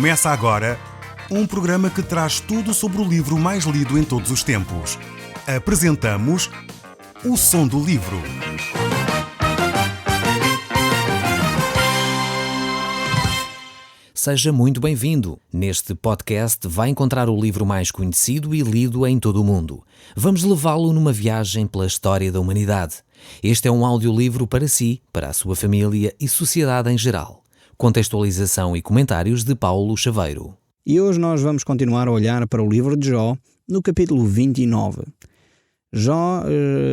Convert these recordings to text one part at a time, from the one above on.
Começa agora um programa que traz tudo sobre o livro mais lido em todos os tempos. Apresentamos O Som do Livro. Seja muito bem-vindo. Neste podcast vai encontrar o livro mais conhecido e lido em todo o mundo. Vamos levá-lo numa viagem pela história da humanidade. Este é um audiolivro para si, para a sua família e sociedade em geral. Contextualização e comentários de Paulo Chaveiro. E hoje nós vamos continuar a olhar para o livro de Jó, no capítulo 29. Jó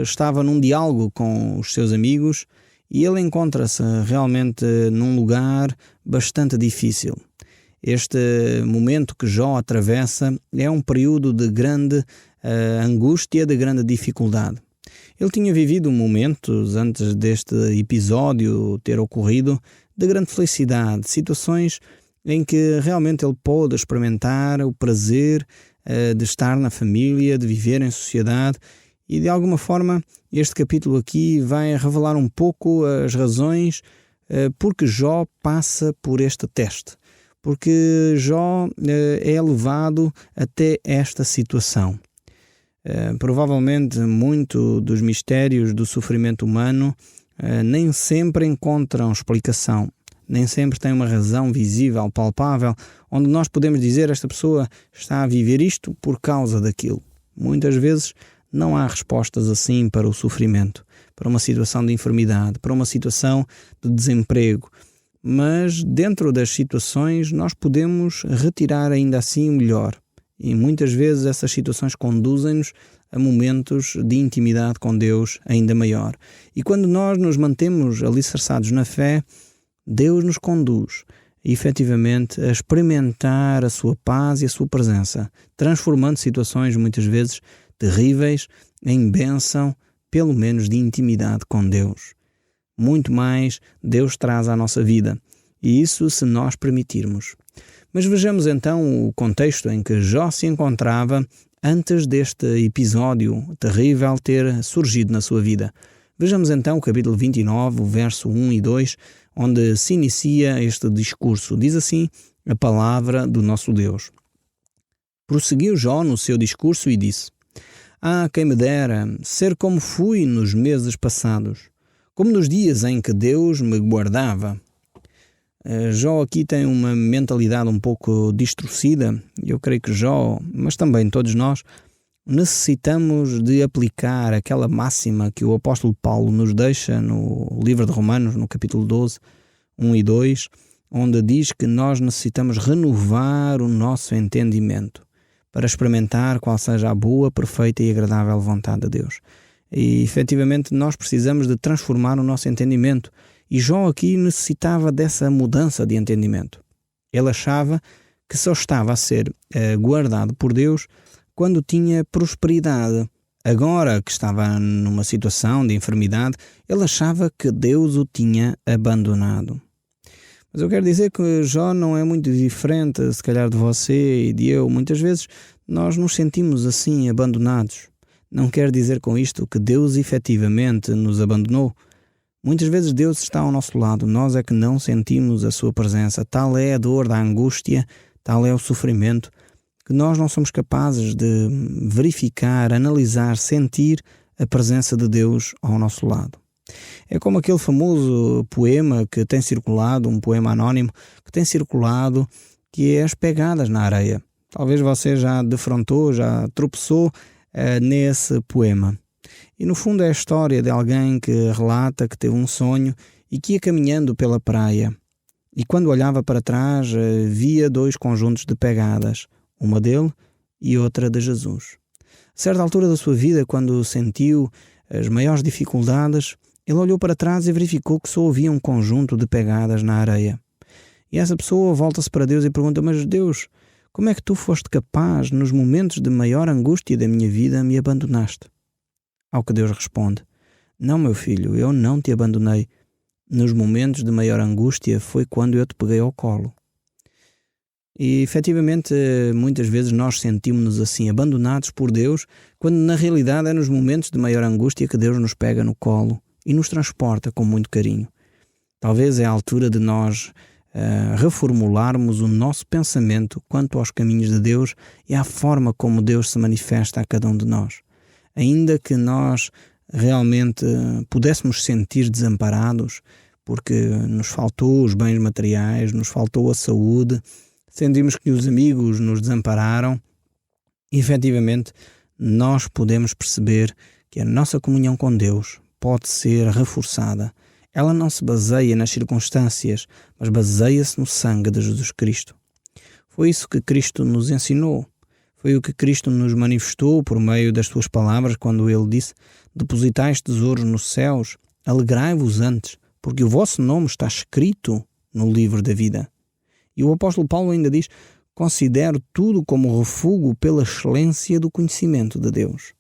estava num diálogo com os seus amigos e ele encontra-se realmente num lugar bastante difícil. Este momento que Jó atravessa é um período de grande angústia, de grande dificuldade. Ele tinha vivido momentos antes deste episódio ter ocorrido de grande felicidade, situações em que realmente ele pôde experimentar o prazer de estar na família, de viver em sociedade. E de alguma forma este capítulo aqui vai revelar um pouco as razões porque Jó passa por este teste. Porque Jó é levado até esta situação. Provavelmente muito dos mistérios do sofrimento humano nem sempre encontram explicação. Nem sempre tem uma razão visível, palpável, onde nós podemos dizer esta pessoa está a viver isto por causa daquilo. Muitas vezes não há respostas assim para o sofrimento, para uma situação de enfermidade, para uma situação de desemprego. Mas dentro das situações nós podemos retirar ainda assim o melhor. E muitas vezes essas situações conduzem-nos a momentos de intimidade com Deus ainda maior. E quando nós nos mantemos alicerçados na fé, Deus nos conduz efetivamente a experimentar a sua paz e a sua presença, transformando situações muitas vezes terríveis em bênção, pelo menos de intimidade com Deus. Muito mais Deus traz à nossa vida, e isso se nós permitirmos. Mas vejamos então o contexto em que Jó se encontrava antes deste episódio terrível ter surgido na sua vida. Vejamos então o capítulo 29, o verso 1 e 2, onde se inicia este discurso. Diz assim a palavra do nosso Deus. Prosseguiu Jó no seu discurso e disse: quem me dera ser como fui nos meses passados, como nos dias em que Deus me guardava. Jó aqui tem uma mentalidade um pouco distorcida. Eu creio que Jó, mas também todos nós, necessitamos de aplicar aquela máxima que o apóstolo Paulo nos deixa no livro de Romanos, no capítulo 12, 1 e 2, onde diz que nós necessitamos renovar o nosso entendimento para experimentar qual seja a boa, perfeita e agradável vontade de Deus. E efetivamente nós precisamos de transformar o nosso entendimento. E Jó aqui necessitava dessa mudança de entendimento. Ele achava que só estava a ser guardado por Deus quando tinha prosperidade. Agora que estava numa situação de enfermidade, ele achava que Deus o tinha abandonado. Mas eu quero dizer que Jó não é muito diferente, se calhar, de você e de eu. Muitas vezes nós nos sentimos assim, abandonados. Não quer dizer com isto que Deus efetivamente nos abandonou. Muitas vezes Deus está ao nosso lado, nós é que não sentimos a sua presença. Tal é a dor da angústia, tal é o sofrimento, que nós não somos capazes de verificar, analisar, sentir a presença de Deus ao nosso lado. É como aquele famoso poema que tem circulado, um poema anónimo, que tem circulado, que é As Pegadas na Areia. Talvez você já defrontou, já tropeçou nesse poema. E no fundo é a história de alguém que relata que teve um sonho e que ia caminhando pela praia. E quando olhava para trás, via dois conjuntos de pegadas, uma dele e outra de Jesus. A certa altura da sua vida, quando sentiu as maiores dificuldades, ele olhou para trás e verificou que só havia um conjunto de pegadas na areia. E essa pessoa volta-se para Deus e pergunta: mas Deus, como é que tu foste capaz, nos momentos de maior angústia da minha vida, me abandonaste? Ao que Deus responde: não, meu filho, eu não te abandonei. Nos momentos de maior angústia foi quando eu te peguei ao colo. E efetivamente muitas vezes nós sentimos-nos assim abandonados por Deus, quando na realidade é nos momentos de maior angústia que Deus nos pega no colo e nos transporta com muito carinho. Talvez é a altura de nós reformularmos o nosso pensamento quanto aos caminhos de Deus e à forma como Deus se manifesta a cada um de nós. Ainda que nós realmente pudéssemos sentir desamparados, porque nos faltou os bens materiais, nos faltou a saúde, sentimos que os amigos nos desampararam, efetivamente nós podemos perceber que a nossa comunhão com Deus pode ser reforçada. Ela não se baseia nas circunstâncias, mas baseia-se no sangue de Jesus Cristo. Foi isso que Cristo nos ensinou. Foi o que Cristo nos manifestou por meio das suas palavras quando Ele disse: depositais tesouros nos céus, alegrai-vos antes, porque o vosso nome está escrito no livro da vida. E o apóstolo Paulo ainda diz: considero tudo como refúgio pela excelência do conhecimento de Deus.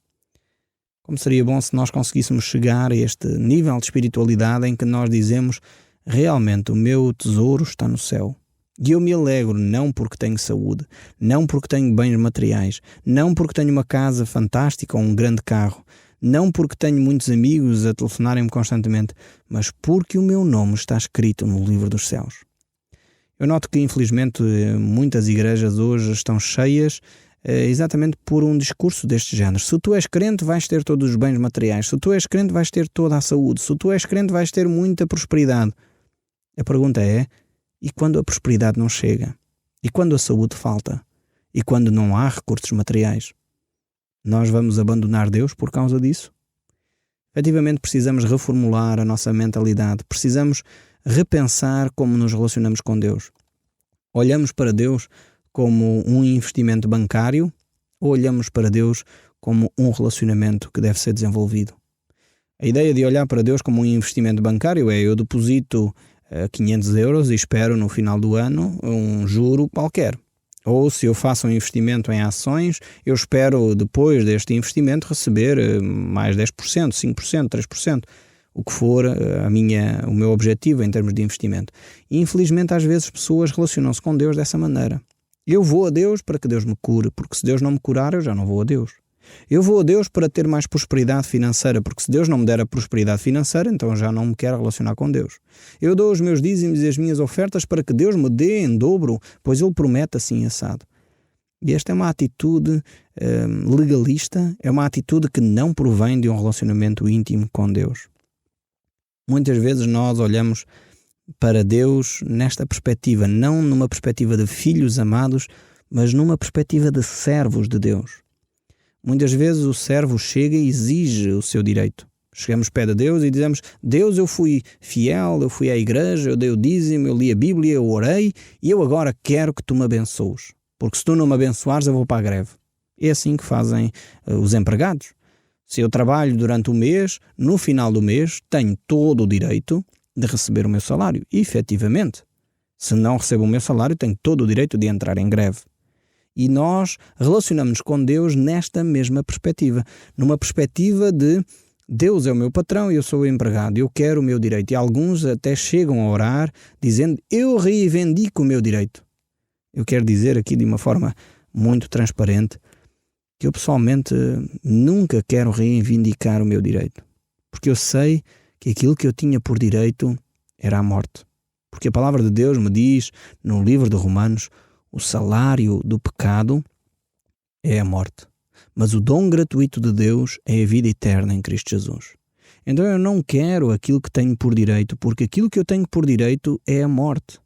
Como seria bom se nós conseguíssemos chegar a este nível de espiritualidade em que nós dizemos: realmente o meu tesouro está no céu. E eu me alegro não porque tenho saúde, não porque tenho bens materiais, não porque tenho uma casa fantástica ou um grande carro, não porque tenho muitos amigos a telefonarem-me constantemente, mas porque o meu nome está escrito no livro dos céus. Eu noto que, infelizmente, muitas igrejas hoje estão cheias exatamente por um discurso deste género. Se tu és crente, vais ter todos os bens materiais. Se tu és crente, vais ter toda a saúde. Se tu és crente, vais ter muita prosperidade. A pergunta é: e quando a prosperidade não chega? E quando a saúde falta? E quando não há recursos materiais? Nós vamos abandonar Deus por causa disso? Efetivamente precisamos reformular a nossa mentalidade. Precisamos repensar como nos relacionamos com Deus. Olhamos para Deus como um investimento bancário ou olhamos para Deus como um relacionamento que deve ser desenvolvido? A ideia de olhar para Deus como um investimento bancário é: eu deposito 500 euros e espero no final do ano um juro qualquer. Ou se eu faço um investimento em ações, eu espero depois deste investimento receber mais 10%, 5%, 3%, o que for o meu objetivo em termos de investimento. E infelizmente às vezes pessoas relacionam-se com Deus dessa maneira. Eu vou a Deus para que Deus me cure, porque se Deus não me curar eu já não vou a Deus. Eu vou a Deus para ter mais prosperidade financeira, porque se Deus não me der a prosperidade financeira, então eu já não me quero relacionar com Deus. Eu dou os meus dízimos e as minhas ofertas para que Deus me dê em dobro, pois Ele promete assim assado. E esta é uma atitude legalista, é uma atitude que não provém de um relacionamento íntimo com Deus. Muitas vezes nós olhamos para Deus nesta perspectiva, não numa perspectiva de filhos amados, mas numa perspectiva de servos de Deus. Muitas vezes o servo chega e exige o seu direito. Chegamos perto de Deus e dizemos: Deus, eu fui fiel, eu fui à igreja, eu dei o dízimo, eu li a Bíblia, eu orei e eu agora quero que tu me abençoes. Porque se tu não me abençoares eu vou para a greve. É assim que fazem os empregados. Se eu trabalho durante o mês, no final do mês tenho todo o direito de receber o meu salário. E, efetivamente, se não recebo o meu salário tenho todo o direito de entrar em greve. E nós relacionamos com Deus nesta mesma perspectiva. Numa perspectiva de: Deus é o meu patrão e eu sou o empregado, eu quero o meu direito. E alguns até chegam a orar dizendo: eu reivindico o meu direito. Eu quero dizer aqui de uma forma muito transparente que eu pessoalmente nunca quero reivindicar o meu direito. Porque eu sei que aquilo que eu tinha por direito era a morte. Porque a palavra de Deus me diz no livro de Romanos: o salário do pecado é a morte, mas o dom gratuito de Deus é a vida eterna em Cristo Jesus. Então eu não quero aquilo que tenho por direito, porque aquilo que eu tenho por direito é a morte.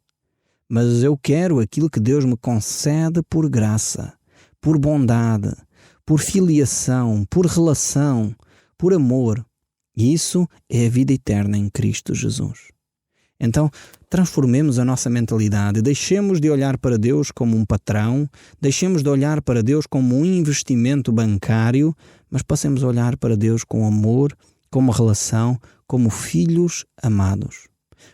Mas eu quero aquilo que Deus me concede por graça, por bondade, por filiação, por relação, por amor. E isso é a vida eterna em Cristo Jesus. Então, transformemos a nossa mentalidade, deixemos de olhar para Deus como um patrão, deixemos de olhar para Deus como um investimento bancário, mas passemos a olhar para Deus com amor, como relação, como filhos amados.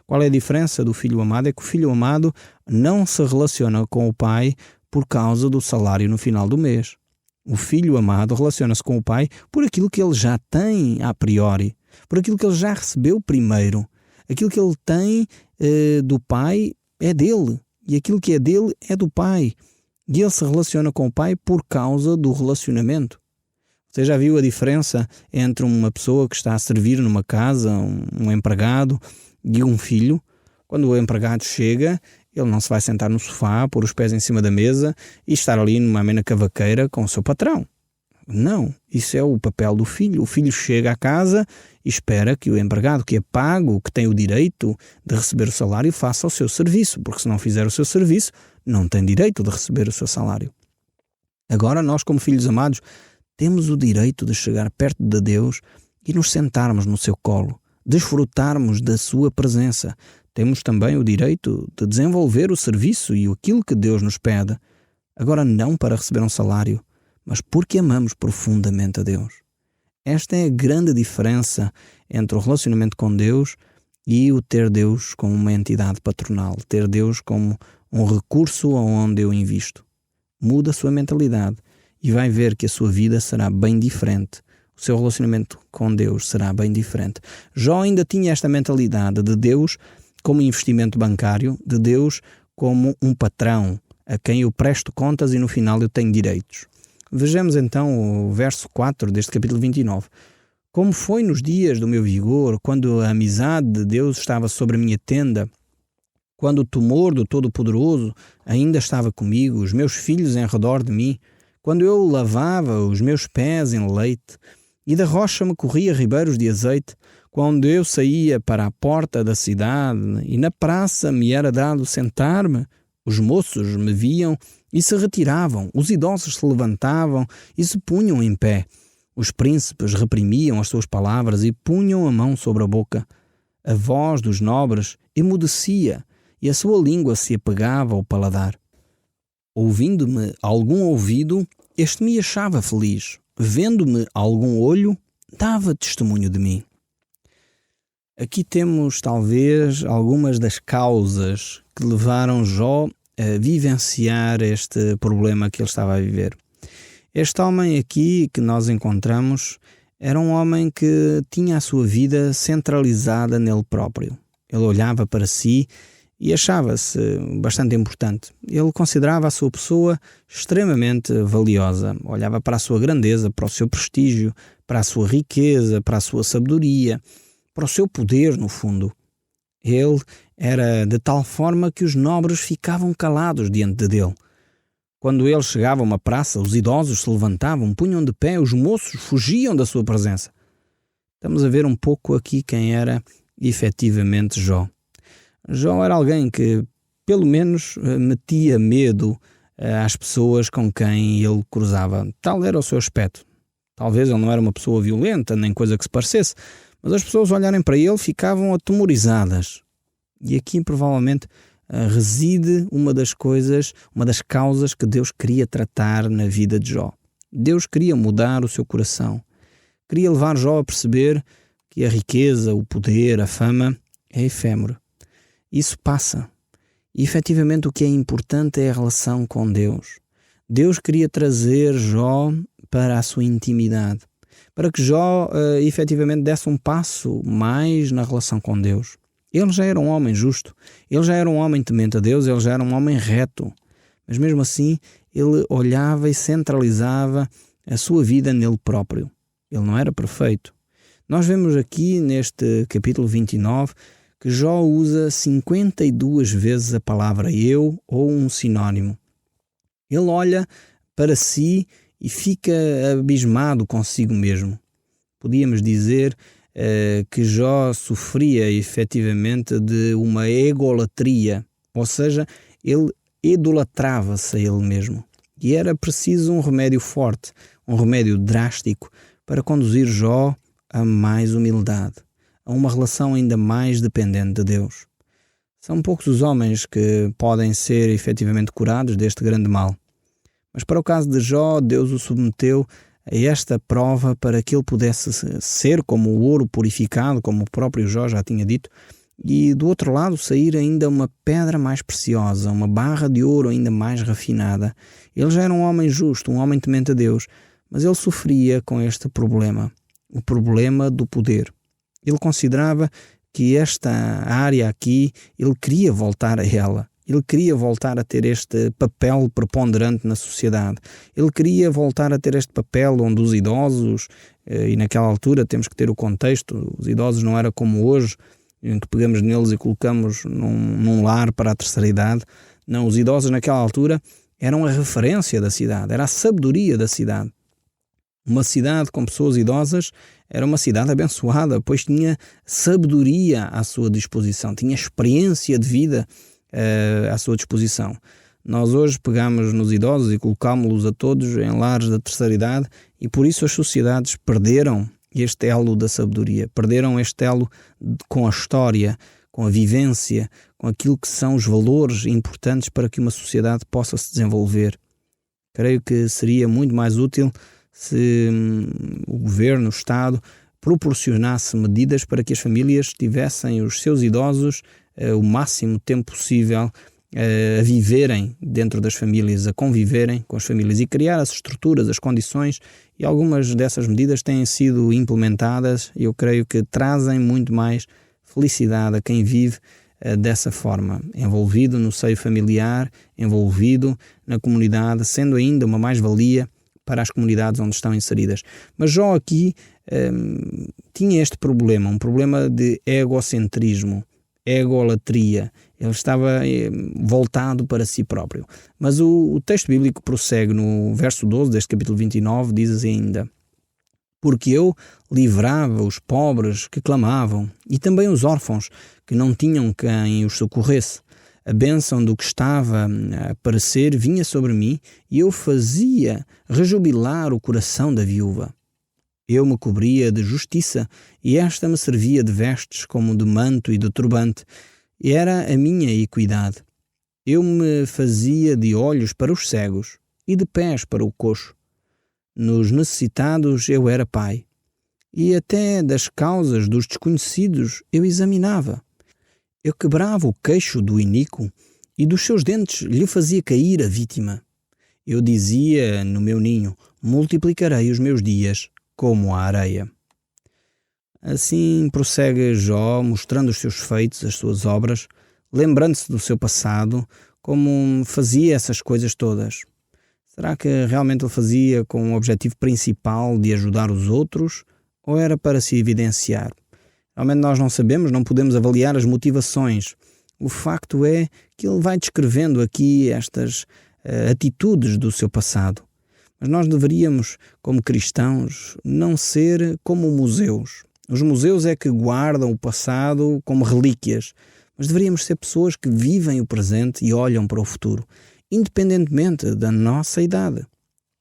Qual é a diferença do filho amado? É que o filho amado não se relaciona com o pai por causa do salário no final do mês. O filho amado relaciona-se com o pai por aquilo que ele já tem a priori, por aquilo que ele já recebeu primeiro. Aquilo que ele tem do pai é dele, e aquilo que é dele é do pai. E ele se relaciona com o pai por causa do relacionamento. Você já viu a diferença entre uma pessoa que está a servir numa casa, um empregado, e um filho? Quando o empregado chega, Ele não se vai sentar no sofá, pôr os pés em cima da mesa e estar ali numa amena cavaqueira com o seu patrão. Não, isso é o papel do filho. O filho chega à casa e espera que o empregado que é pago, que tem o direito de receber o salário, faça o seu serviço, porque se não fizer o seu serviço, não tem direito de receber o seu salário. Agora nós, como filhos amados, temos o direito de chegar perto de Deus e nos sentarmos no seu colo, desfrutarmos da sua presença. Temos também o direito de desenvolver o serviço e aquilo que Deus nos pede. Agora não para receber um salário, mas porque amamos profundamente a Deus. Esta é a grande diferença entre o relacionamento com Deus e o ter Deus como uma entidade patronal, ter Deus como um recurso onde eu invisto. Muda a sua mentalidade e vai ver que a sua vida será bem diferente. O seu relacionamento com Deus será bem diferente. Jó ainda tinha esta mentalidade de Deus como investimento bancário, de Deus como um patrão a quem eu presto contas e no final eu tenho direitos. Vejamos então o verso 4 deste capítulo 29. Como foi nos dias do meu vigor, quando a amizade de Deus estava sobre a minha tenda, quando o temor do Todo-Poderoso ainda estava comigo, os meus filhos em redor de mim, quando eu lavava os meus pés em leite e da rocha me corria ribeiros de azeite, quando eu saía para a porta da cidade e na praça me era dado sentar-me, os moços me viam e se retiravam, os idosos se levantavam e se punham em pé. Os príncipes reprimiam as suas palavras e punham a mão sobre a boca. A voz dos nobres emudecia e a sua língua se apegava ao paladar. Ouvindo-me algum ouvido, este me achava feliz. Vendo-me algum olho, dava testemunho de mim. Aqui temos talvez algumas das causas que levaram Jó a vivenciar este problema que ele estava a viver. Este homem aqui que nós encontramos era um homem que tinha a sua vida centralizada nele próprio. Ele olhava para si e achava-se bastante importante. Ele considerava a sua pessoa extremamente valiosa. Olhava para a sua grandeza, para o seu prestígio, para a sua riqueza, para a sua sabedoria, para o seu poder, no fundo. Ele era de tal forma que os nobres ficavam calados diante dele. Quando ele chegava a uma praça, os idosos se levantavam, punham de pé, os moços fugiam da sua presença. Estamos a ver um pouco aqui quem era efetivamente Jó. Jó era alguém que, pelo menos, metia medo às pessoas com quem ele cruzava. Tal era o seu aspecto. Talvez ele não era uma pessoa violenta, nem coisa que se parecesse, mas as pessoas olharem para ele ficavam atemorizadas. E aqui provavelmente reside uma das causas que Deus queria tratar na vida de Jó. Deus queria mudar o seu coração. Queria levar Jó a perceber que a riqueza, o poder, a fama é efêmero. Isso passa. E efetivamente o que é importante é a relação com Deus. Deus queria trazer Jó para a sua intimidade, para que Jó efetivamente desse um passo mais na relação com Deus. Ele já era um homem justo, ele já era um homem temente a Deus, ele já era um homem reto, mas mesmo assim ele olhava e centralizava a sua vida nele próprio. Ele não era perfeito. Nós vemos aqui neste capítulo 29 que Jó usa 52 vezes a palavra eu ou um sinónimo. Ele olha para si e fica abismado consigo mesmo. Podíamos dizer que Jó sofria efetivamente de uma egolatria, ou seja, ele idolatrava-se a ele mesmo. E era preciso um remédio forte, um remédio drástico para conduzir Jó a mais humildade, a uma relação ainda mais dependente de Deus. São poucos os homens que podem ser efetivamente curados deste grande mal. Mas para o caso de Jó, Deus o submeteu a esta prova para que ele pudesse ser como o ouro purificado, como o próprio Jó já tinha dito, e do outro lado sair ainda uma pedra mais preciosa, uma barra de ouro ainda mais refinada. Ele já era um homem justo, um homem temente a Deus, mas ele sofria com este problema, o problema do poder. Ele considerava que esta área aqui, ele queria voltar a ela. Ele queria voltar a ter este papel preponderante na sociedade. Ele queria voltar a ter este papel onde os idosos, e naquela altura temos que ter o contexto, os idosos não eram como hoje, em que pegamos neles e colocamos num lar para a terceira idade. Não, os idosos naquela altura eram a referência da cidade, era a sabedoria da cidade. Uma cidade com pessoas idosas era uma cidade abençoada, pois tinha sabedoria à sua disposição, tinha experiência de vida à sua disposição. Nós hoje pegamos nos idosos e colocámos-los a todos em lares da terceira idade e por isso as sociedades perderam este elo da sabedoria, perderam este elo com a história, com a vivência, com aquilo que são os valores importantes para que uma sociedade possa se desenvolver. Creio que seria muito mais útil se o governo, o Estado, proporcionasse medidas para que as famílias tivessem os seus idosos o máximo tempo possível a viverem dentro das famílias, a conviverem com as famílias e criar as estruturas, as condições, e algumas dessas medidas têm sido implementadas e eu creio que trazem muito mais felicidade a quem vive dessa forma, envolvido no seio familiar, envolvido na comunidade, sendo ainda uma mais-valia para as comunidades onde estão inseridas. Mas Jó aqui tinha este problema, um problema de egocentrismo, egolatria. Ele estava voltado para si próprio. Mas o texto bíblico prossegue no verso 12 deste capítulo 29, diz ainda: porque eu livrava os pobres que clamavam e também os órfãos que não tinham quem os socorresse. A bênção do que estava a aparecer vinha sobre mim e eu fazia rejubilar o coração da viúva. Eu me cobria de justiça e esta me servia de vestes como de manto e de turbante. E era a minha equidade. Eu me fazia de olhos para os cegos e de pés para o coxo. Nos necessitados eu era pai, e até das causas dos desconhecidos eu examinava. Eu quebrava o queixo do iníquo e dos seus dentes lhe fazia cair a vítima. Eu dizia no meu ninho: multiplicarei os meus dias como a areia. Assim prossegue Jó, mostrando os seus feitos, as suas obras, lembrando-se do seu passado, como fazia essas coisas todas. Será que realmente ele fazia com o objetivo principal de ajudar os outros ou era para se evidenciar? Realmente nós não sabemos, não podemos avaliar as motivações. O facto é que ele vai descrevendo aqui estas atitudes do seu passado. Mas nós deveríamos, como cristãos, não ser como museus. Os museus é que guardam o passado como relíquias, mas deveríamos ser pessoas que vivem o presente e olham para o futuro, independentemente da nossa idade.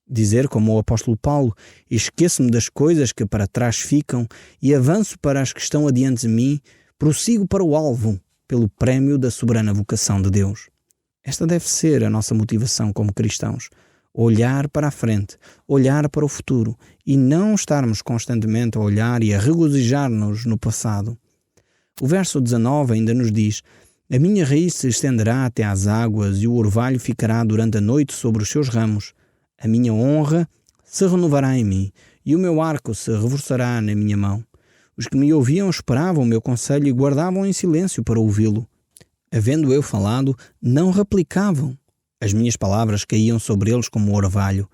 Dizer como o apóstolo Paulo: esqueço-me das coisas que para trás ficam e avanço para as que estão adiante de mim, prossigo para o alvo, pelo prémio da soberana vocação de Deus. Esta deve ser a nossa motivação como cristãos. Olhar para a frente, olhar para o futuro e não estarmos constantemente a olhar e a regozijar-nos no passado. O verso 19 ainda nos diz: a minha raiz se estenderá até às águas e o orvalho ficará durante a noite sobre os seus ramos. A minha honra se renovará em mim e o meu arco se reforçará na minha mão. Os que me ouviam esperavam o meu conselho e guardavam em silêncio para ouvi-lo. Havendo eu falado, não replicavam. As minhas palavras caíam sobre eles como orvalho.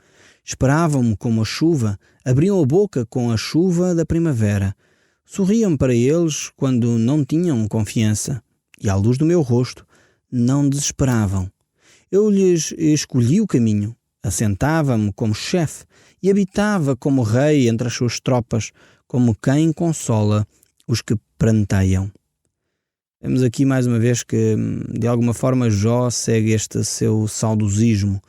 Esperavam-me como a chuva, abriam a boca com a chuva da primavera. Sorriam para eles quando não tinham confiança, e à luz do meu rosto não desesperavam. Eu lhes escolhi o caminho, assentava-me como chefe e habitava como rei entre as suas tropas, como quem consola os que pranteiam. Vemos aqui mais uma vez que, de alguma forma, Jó segue este seu saudosismo.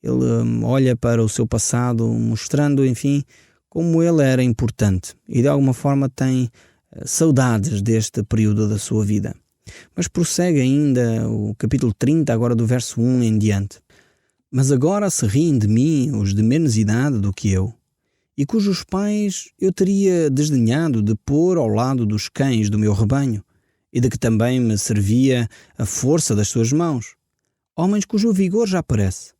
Ele olha para o seu passado, mostrando, enfim, como ele era importante e, de alguma forma, tem saudades deste período da sua vida. Mas prossegue ainda o capítulo 30, agora do verso 1 em diante. Mas agora se riem de mim os de menos idade do que eu, e cujos pais eu teria desdenhado de pôr ao lado dos cães do meu rebanho, e de que também me servia a força das suas mãos. Homens cujo vigor já parece.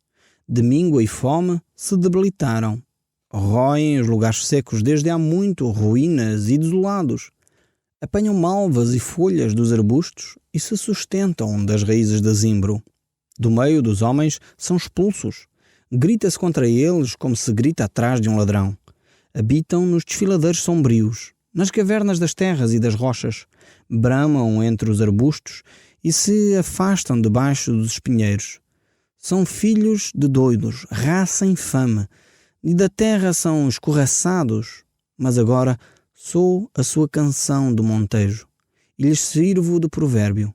De míngua e fome se debilitaram. Roem os lugares secos desde há muito, ruínas e desolados. Apanham malvas e folhas dos arbustos e se sustentam das raízes de zimbro. Do meio dos homens são expulsos. Grita-se contra eles como se grita atrás de um ladrão. Habitam nos desfiladeiros sombrios. nas cavernas das terras e das rochas, bramam entre os arbustos e se afastam debaixo dos espinheiros. São filhos de doidos, raça infame, e da terra são escorraçados, mas agora sou a sua canção do montejo, e lhes sirvo de provérbio.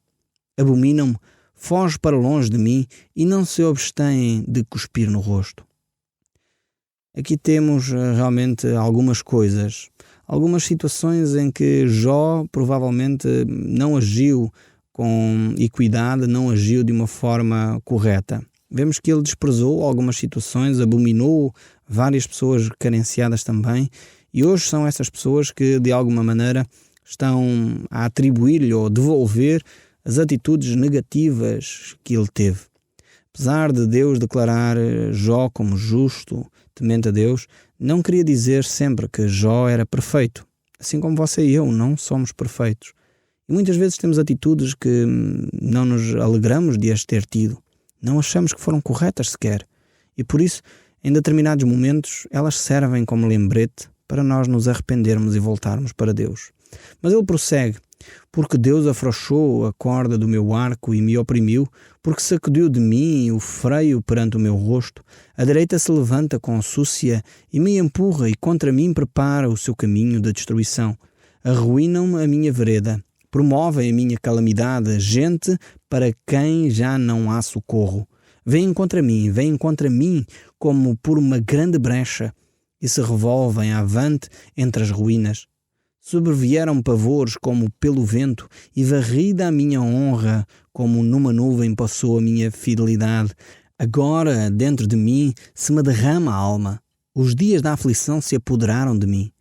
Abominam-me, foge para longe de mim, e não se abstêm de cuspir no rosto. Aqui temos realmente algumas coisas, algumas situações em que Jó provavelmente não agiu com equidade, não agiu de uma forma correta. Vemos que ele desprezou algumas situações, abominou várias pessoas carenciadas também, e hoje são essas pessoas que de alguma maneira estão a atribuir-lhe ou devolver as atitudes negativas que ele teve. Apesar de Deus declarar Jó como justo, temente a Deus, não queria dizer sempre que Jó era perfeito. Assim como você e eu não somos perfeitos. E muitas vezes temos atitudes que não nos alegramos de as ter tido. Não achamos que foram corretas sequer. E por isso, em determinados momentos, elas servem como lembrete para nós nos arrependermos e voltarmos para Deus. Mas ele prossegue: porque Deus afrouxou a corda do meu arco e me oprimiu, porque sacudiu de mim o freio perante o meu rosto, a direita se levanta com súcia e me empurra e contra mim prepara o seu caminho de destruição. Arruinam a minha vereda, promovem a minha calamidade, gente para quem já não há socorro. Vêm contra mim como por uma grande brecha, e se revolvem avante entre as ruínas. Sobrevieram pavores como pelo vento, e varrida a minha honra, como numa nuvem passou a minha fidelidade. Agora, dentro de mim, se me derrama a alma. Os dias da aflição se apoderaram de mim.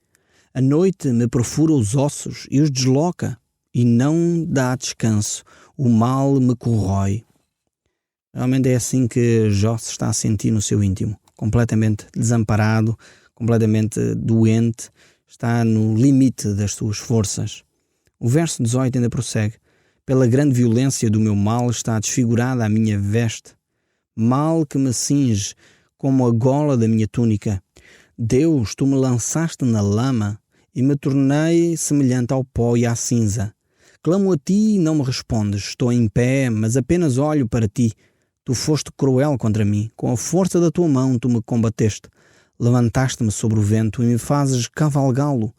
A noite me perfura os ossos e os desloca, e não dá descanso. O mal me corrói. Realmente é assim que Jó se está a sentir no seu íntimo. Completamente desamparado, completamente doente, está no limite das suas forças. O verso 18 ainda prossegue: pela grande violência do meu mal está desfigurada a minha veste, mal que me cinge como a gola da minha túnica. Deus, tu me lançaste na lama e me tornei semelhante ao pó e à cinza. Clamo a ti e não me respondes. Estou em pé, mas apenas olho para ti. Tu foste cruel contra mim. Com a força da tua mão tu me combateste. Levantaste-me sobre o vento e me fazes cavalgá-lo.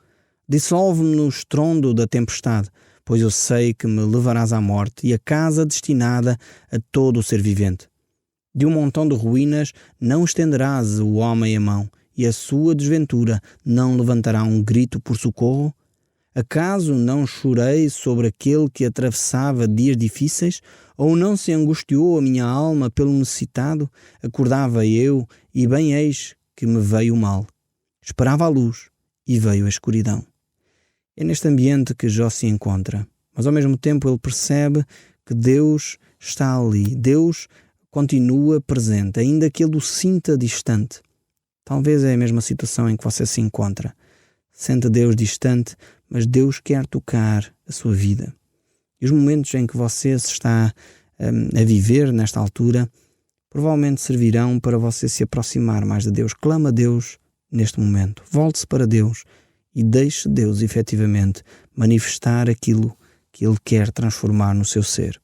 Dissolve-me no estrondo da tempestade, pois eu sei que me levarás à morte e à casa destinada a todo o ser vivente. De um montão de ruínas não estenderás o homem a mão, e a sua desventura não levantará um grito por socorro? Acaso não chorei sobre aquele que atravessava dias difíceis? Ou não se angustiou a minha alma pelo necessitado? Acordava eu, e bem eis que me veio o mal. Esperava a luz, e veio a escuridão. É neste ambiente que Jó se encontra, mas ao mesmo tempo ele percebe que Deus está ali. Deus continua presente, ainda que ele o sinta distante. Talvez é a mesma situação em que você se encontra. Sente Deus distante, mas Deus quer tocar a sua vida. E os momentos em que você se está a viver nesta altura, provavelmente servirão para você se aproximar mais de Deus. Clama a Deus neste momento. Volte-se para Deus e deixe Deus efetivamente manifestar aquilo que Ele quer transformar no seu ser.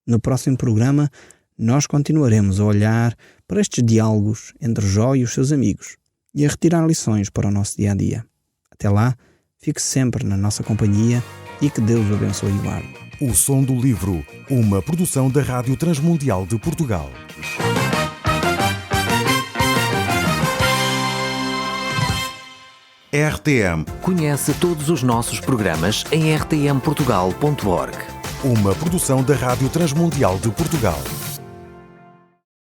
No próximo programa, nós continuaremos a olhar para estes diálogos entre Jó e os seus amigos e a retirar lições para o nosso dia-a-dia. Até lá, fique sempre na nossa companhia e que Deus o abençoe e guarde. O Som do Livro, uma produção da Rádio Transmundial de Portugal. RTM. Conhece todos os nossos programas em rtmportugal.org. Uma produção da Rádio Transmundial de Portugal.